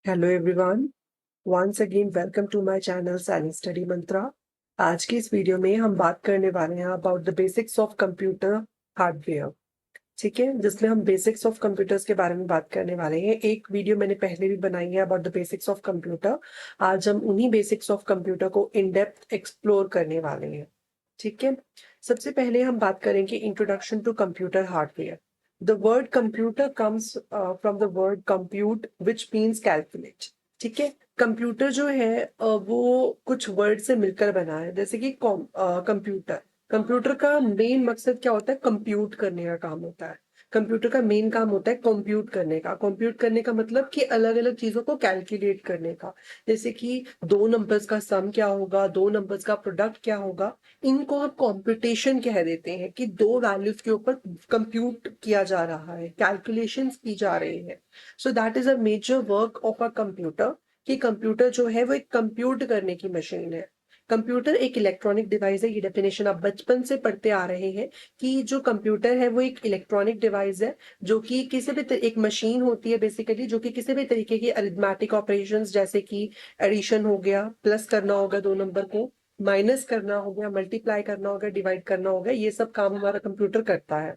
Hello everyone, once again welcome to my channel silence study Mantra. आज की इस video में हम बात करने वाले हैं about the basics of computer hardware. ठीक है, जिसमें हम बेसिक्स ऑफ कंप्यूटर्स के बारे में बात करने वाले हैं। एक वीडियो मैंने पहले भी बनाई है about the basics of computer. आज हम उन्हीं बेसिक्स ऑफ कंप्यूटर को इन डेप्थ एक्सप्लोर करने वाले हैं। ठीक है, सबसे पहले हम बात करेंगे introduction to computer hardware. The word computer comes from the word compute which means calculate. ठीक है, कंप्यूटर जो है वो कुछ वर्ड से मिलकर बना है, जैसे कि कंप्यूटर। कंप्यूटर का मेन मकसद क्या होता है? कंप्यूट करने का काम होता है। कंप्यूटर का मेन काम होता है कंप्यूट करने का। कंप्यूट करने का मतलब कि अलग अलग चीजों को कैलकुलेट करने का। जैसे कि दो नंबर्स का सम क्या होगा, दो नंबर्स का प्रोडक्ट क्या होगा, इनको हम कंप्यूटेशन कह देते हैं कि दो वैल्यूज के ऊपर कंप्यूट किया जा रहा है, कैलकुलेशंस की जा रही है। So that is a major work of a computer, कि कंप्यूटर जो है वो एक कंप्यूट करने की मशीन है। कंप्यूटर एक इलेक्ट्रॉनिक डिवाइस है। ये डेफिनेशन आप बचपन से पढ़ते आ रहे हैं कि जो कंप्यूटर है वो एक इलेक्ट्रॉनिक डिवाइस है, जो कि किसी भी एक मशीन होती है बेसिकली, जो कि किसी भी तरीके की अरिथमेटिक ऑपरेशंस, जैसे कि एडिशन हो गया, प्लस करना होगा दो नंबर को, माइनस करना हो गया, मल्टीप्लाई करना होगा, डिवाइड करना होगा, ये सब काम हमारा कंप्यूटर करता है।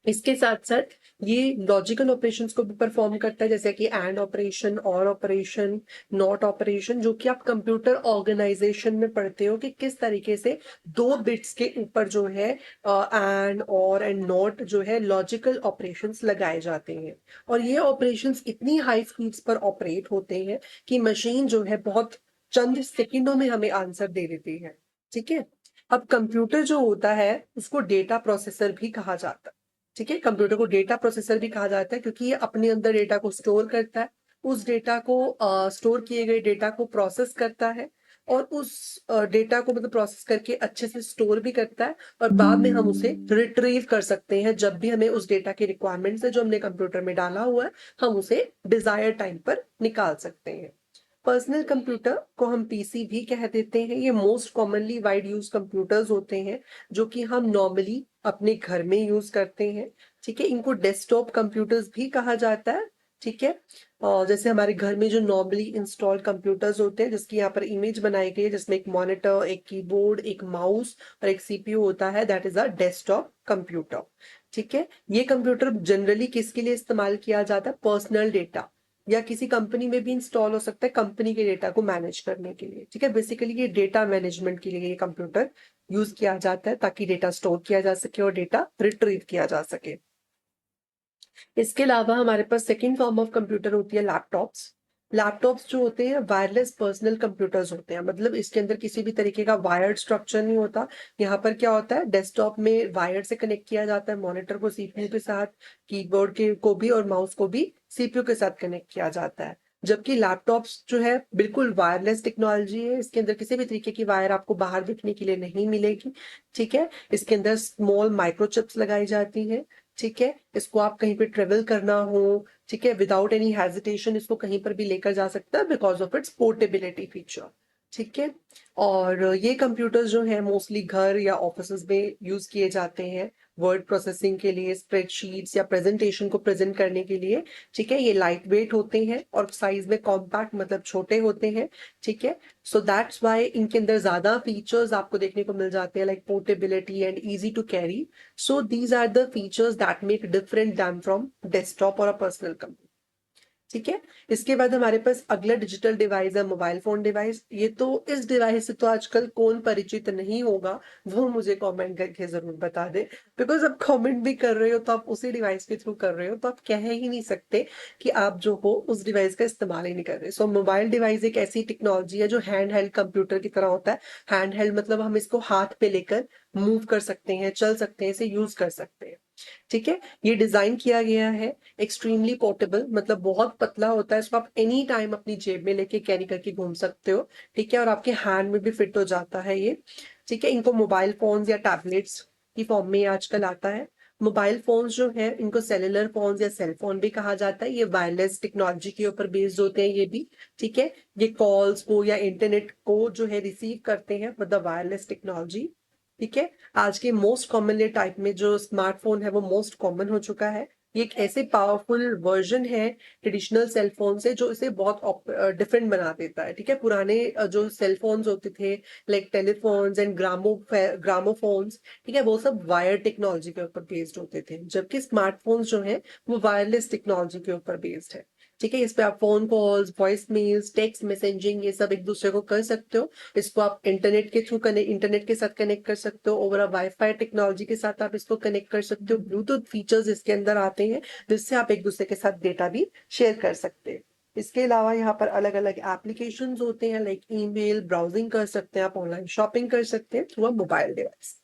इसके साथ साथ ये लॉजिकल ऑपरेशंस को भी परफॉर्म करता है, जैसे कि एंड ऑपरेशन, और ऑपरेशन, नॉट ऑपरेशन, जो कि आप कंप्यूटर ऑर्गेनाइजेशन में पढ़ते हो कि किस तरीके से दो बिट्स के ऊपर जो है एंड, और एंड नॉट जो है लॉजिकल ऑपरेशंस लगाए जाते हैं। और ये ऑपरेशंस इतनी हाई स्पीड्स पर ऑपरेट होते हैं कि मशीन जो है बहुत चंद सेकंडों में हमें आंसर दे देती है। ठीक है, अब कंप्यूटर जो होता है उसको डेटा प्रोसेसर भी कहा जाता है। ठीक है, कंप्यूटर को डेटा प्रोसेसर भी कहा जाता है क्योंकि ये अपने अंदर डेटा को स्टोर करता है। उस डेटा को स्टोर किए गए डेटा को प्रोसेस करता है, और उस डेटा को मतलब प्रोसेस करके अच्छे से स्टोर भी करता है, और बाद में हम उसे रिट्रीव कर सकते हैं जब भी हमें उस डेटा की रिक्वायरमेंट्स है जो हमने कंप्यूटर में डाला हुआ है, हम उसे डिजायर टाइम पर निकाल सकते हैं। पर्सनल कंप्यूटर को हम पीसी भी कह देते हैं। ये most commonly wide use computers होते हैं जो कि हम नॉर्मली अपने घर में यूज करते हैं। ठीक है, इनको डेस्कटॉप कंप्यूटर्स भी कहा जाता है। ठीक है, और जैसे हमारे घर में जो नॉर्मली इंस्टॉल्ड कंप्यूटर्स होते हैं, जिसकी यहाँ पर इमेज बनाई गई है, जिसमें एक मॉनिटर, एक कीबोर्ड, एक माउस और एक सीपीयू होता है, that is a desktop computer. ठीक है, ये कंप्यूटर जनरली किसके लिए इस्तेमाल किया जाता है? पर्सनल डेटा, या किसी कंपनी में भी इंस्टॉल हो सकता है कंपनी के डेटा को मैनेज करने के लिए। ठीक है, बेसिकली ये डेटा मैनेजमेंट के लिए ये कंप्यूटर यूज किया जाता है, ताकि डेटा स्टोर किया जा सके और डेटा रिट्रीव किया जा सके। इसके अलावा हमारे पास सेकेंड फॉर्म ऑफ कंप्यूटर होती है लैपटॉप्स। लैपटॉप्स जो होते हैं वायरलेस पर्सनल कंप्यूटर्स होते हैं, मतलब इसके अंदर किसी भी तरीके का वायर्ड स्ट्रक्चर नहीं होता। यहाँ पर क्या होता है, डेस्कटॉप में वायर से कनेक्ट किया जाता है मॉनिटर को सीपीयू के साथ, कीबोर्ड के को भी और माउस को भी सीपीयू के साथ कनेक्ट किया जाता है। जबकि लैपटॉप्स जो है बिल्कुल वायरलेस टेक्नोलॉजी है, इसके अंदर किसी भी तरीके की वायर आपको बाहर दिखने के लिए नहीं मिलेगी। ठीक है, इसके अंदर स्मॉल माइक्रोचिप्स लगाई जाती हैं। ठीक है, इसको आप कहीं पे ट्रेवल करना हो, ठीक है, विदाउट एनी हेजिटेशन इसको कहीं पर भी लेकर जा सकता है, because of its portability feature. ठीक है, और ये कंप्यूटर्स जो है मोस्टली घर या ऑफिस में यूज किए जाते हैं, वर्ड प्रोसेसिंग के लिए, स्प्रेडशीट्स या प्रेजेंटेशन को प्रेजेंट करने के लिए। ठीक है, ये लाइट वेट होते हैं और साइज में कॉम्पैक्ट मतलब छोटे होते हैं। ठीक है, सो दैट्स वाई इनके अंदर ज्यादा फीचर्स आपको देखने को मिल जाते हैं, like portability and easy to carry. So these are the features that make different them from desktop or a personal computer. ठीक है, इसके बाद हमारे पास अगला डिजिटल डिवाइस है मोबाइल फोन डिवाइस। ये तो इस डिवाइस से तो आजकल कौन परिचित नहीं होगा, वो मुझे कमेंट करके जरूर बता दे। बिकॉज आप कमेंट भी कर रहे हो तो आप उसी डिवाइस के थ्रू कर रहे हो, तो आप कह ही नहीं सकते कि आप जो हो उस डिवाइस का इस्तेमाल ही नहीं कर रहे। सो मोबाइल डिवाइस एक ऐसी टेक्नोलॉजी है जो हैंड हेल्ड कंप्यूटर की तरह होता है। हैंड हेल्ड मतलब हम इसको हाथ पे लेकर मूव कर सकते हैं, चल सकते हैं, इसे यूज कर सकते हैं। ठीक है, ये डिजाइन किया गया है एक्सट्रीमली पोर्टेबल, मतलब बहुत पतला होता है, इसको आप एनी टाइम अपनी जेब में लेके कैरी करके घूम सकते हो। ठीक है, और आपके हैंड में भी फिट हो जाता है ये। ठीक है, इनको मोबाइल फोन्स या टैबलेट्स की फॉर्म में आजकल आता है। मोबाइल फोन्स जो है इनको सेलुलर फोन्स या सेल फोन भी कहा जाता है। ये वायरलेस टेक्नोलॉजी के ऊपर बेस्ड होते हैं ये भी। ठीक है, ये कॉल्स को या इंटरनेट को जो है रिसीव करते हैं मतलब वायरलेस टेक्नोलॉजी। ठीक है, आज के मोस्ट कॉमनली टाइप में जो स्मार्टफोन है वो मोस्ट कॉमन हो चुका है। ये एक ऐसे पावरफुल वर्जन है ट्रेडिशनल सेल फोन से जो इसे बहुत डिफरेंट बना देता है। ठीक है, पुराने जो सेल फोन्स होते थे लाइक टेलीफोन्स एंड ग्रामोफोन्स, ठीक है, वो सब वायर टेक्नोलॉजी के ऊपर बेस्ड होते थे, जबकि स्मार्टफोन्स जो है वो वायरलेस टेक्नोलॉजी के ऊपर बेस्ड है। ठीक है, इस पे आप phone calls, voice mails, text messaging ये सब एक दूसरे को कर सकते हो। इसको आप इंटरनेट के साथ कनेक्ट कर सकते हो, ओवर वाईफाई टेक्नोलॉजी के साथ आप इसको कनेक्ट कर सकते हो। ब्लूटूथ फीचर्स इसके अंदर आते हैं जिससे आप एक दूसरे के साथ डेटा भी शेयर कर सकते हैं। इसके अलावा यहाँ पर अलग अलग एप्लीकेशंस होते हैं लाइक ईमेल, ब्राउजिंग कर सकते हैं, आप ऑनलाइन शॉपिंग कर सकते हैं through a mobile device.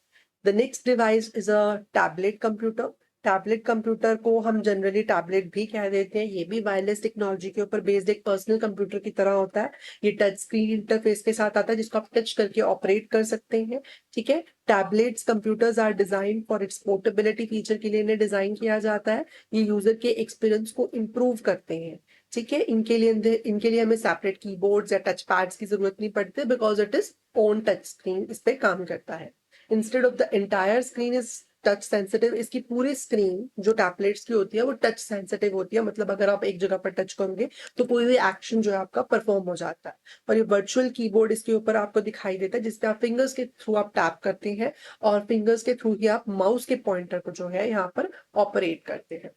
The next device is a tablet computer. Tablet computer को हम जनरली टैबलेट भी कह देते हैं। ये भी वायरलेस टेक्नोलॉजी के ऊपर बेस्ड एक पर्सनल कंप्यूटर की तरह होता है। ये टच स्क्रीन इंटरफेस के साथ आता है जिसको आप टच करके ऑपरेट कर सकते हैं। ठीक है, tablets computers are design for its portability feature के लिए इन्हें डिजाइन किया जाता है। ये यूजर के एक्सपीरियंस को इम्प्रूव करते हैं। ठीक है, इनके लिए हमें सेपरेट कीबोर्ड्स या टच पैड्स की जरूरत नहीं पड़ती because it is own touch screen इस पे काम करता है। Instead of the entire screen is touch sensitive, इसकी पूरी स्क्रीन जो टैबलेट्स की होती है वो टच सेंसिटिव होती है, मतलब अगर आप एक जगह पर टच करोगे तो कोई भी एक्शन जो है आपका परफॉर्म हो जाता है। और ये वर्चुअल कीबोर्ड इसके ऊपर आपको दिखाई देता है जिसपे आप फिंगर्स के थ्रू आप टैप करते हैं और फिंगर्स के थ्रू ही आप माउस के पॉइंटर को जो है यहाँ पर ऑपरेट करते हैं।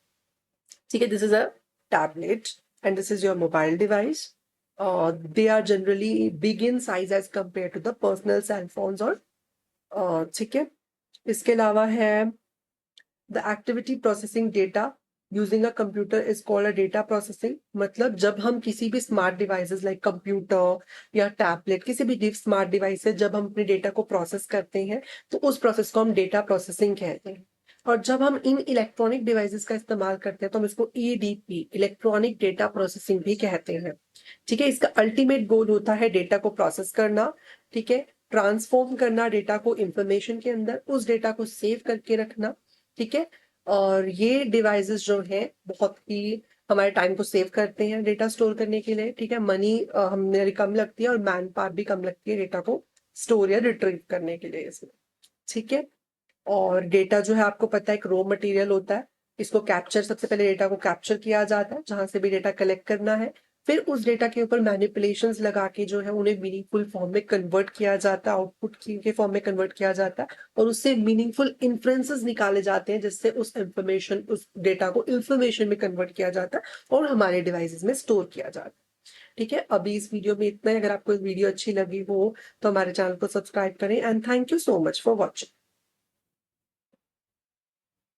ठीक है, this is a tablet and this is your mobile device. They are generally big in size as compare to the personal cell phones और ठीक है, इसके अलावा है the activity processing data using a computer is called a data processing. मतलब जब हम किसी भी स्मार्ट डिवाइसेस लाइक कंप्यूटर या टैबलेट, किसी भी स्मार्ट डिवाइस से जब हम अपने डेटा को प्रोसेस करते हैं तो उस प्रोसेस को हम डेटा प्रोसेसिंग कहते हैं। और जब हम इन इलेक्ट्रॉनिक डिवाइसेस का इस्तेमाल करते हैं तो हम इसको ईडीपी, इलेक्ट्रॉनिक डेटा प्रोसेसिंग भी कहते हैं। ठीक है, इसका अल्टीमेट गोल होता है डेटा को प्रोसेस करना, ठीक है, ट्रांसफॉर्म करना डेटा को इंफॉर्मेशन के अंदर, उस डेटा को सेव करके रखना। ठीक है, और ये डिवाइसेस जो हैं बहुत ही हमारे टाइम को सेव करते हैं डेटा स्टोर करने के लिए। ठीक है, मनी हमारी कम लगती है और मैन पावर भी कम लगती है डेटा को स्टोर या रिट्रीव करने के लिए इसमें। ठीक है, और डेटा जो है आपको पता है एक रॉ मटेरियल होता है। इसको कैप्चर, सबसे पहले डेटा को कैप्चर किया जाता है जहां से भी डेटा कलेक्ट करना है, फिर उस डेटा के ऊपर मैनिपुलेशंस लगा के जो है उन्हें मीनिंगफुल फॉर्म में कन्वर्ट किया जाता है, आउटपुट के फॉर्म में कन्वर्ट किया जाता है और उससे मीनिंगफुल इन्फ्रेंसेस निकाले जाते हैं जिससे उस डेटा को इंफॉर्मेशन में कन्वर्ट किया जाता है और हमारे डिवाइसेस में स्टोर किया जाता है। ठीक है, अभी इस वीडियो में इतना ही। अगर आपको वीडियो अच्छी लगी हो तो हमारे चैनल को सब्सक्राइब करें and thank you so much for watching.